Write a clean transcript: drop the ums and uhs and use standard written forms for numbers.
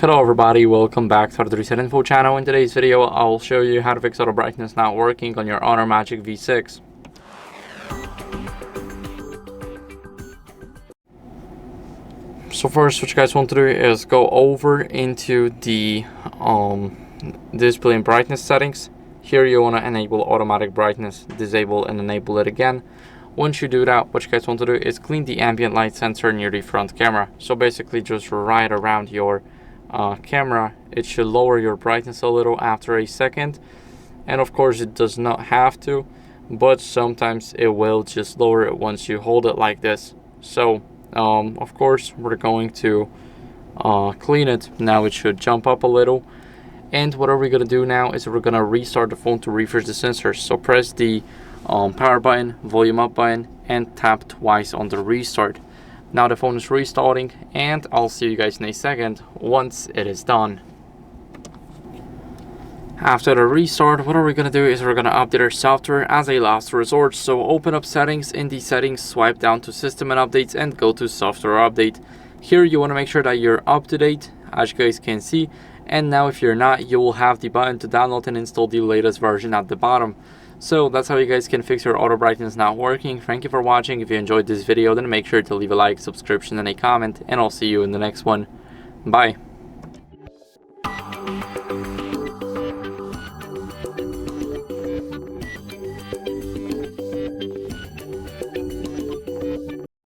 Hello everybody, welcome back to the Reset Info channel. In today's video, I'll show you how to fix auto brightness not working on your Honor Magic V6. So first, what you guys want to do is go over into the display and brightness settings. Here you want to enable automatic brightness, disable and enable it again. Once you do that, what you guys want to do is clean the ambient light sensor near the front camera. So basically just right around your camera, it should lower your brightness a little after a second, and of course it does not have to, but sometimes it will just lower it once you hold it like this. So of course we're going to clean it. Now it should jump up a little, and what are we going to do now is we're going to restart the phone to refresh the sensors. So press the power button, volume up button, and tap twice on the restart. Now the phone is restarting, and I'll see you guys in a second once it is done. After the restart, what are we going to do is we're going to update our software as a last resort. So open up settings. In the settings, swipe down to system and updates and go to software update. Here you want to make sure that you're up to date, as you guys can see. And now if you're not, you will have the button to download and install the latest version at the bottom. So that's how you guys can fix your auto brightness not working. Thank you for watching. If you enjoyed this video, then make sure to leave a like, subscription, and a comment, and I'll see you in the next one. Bye.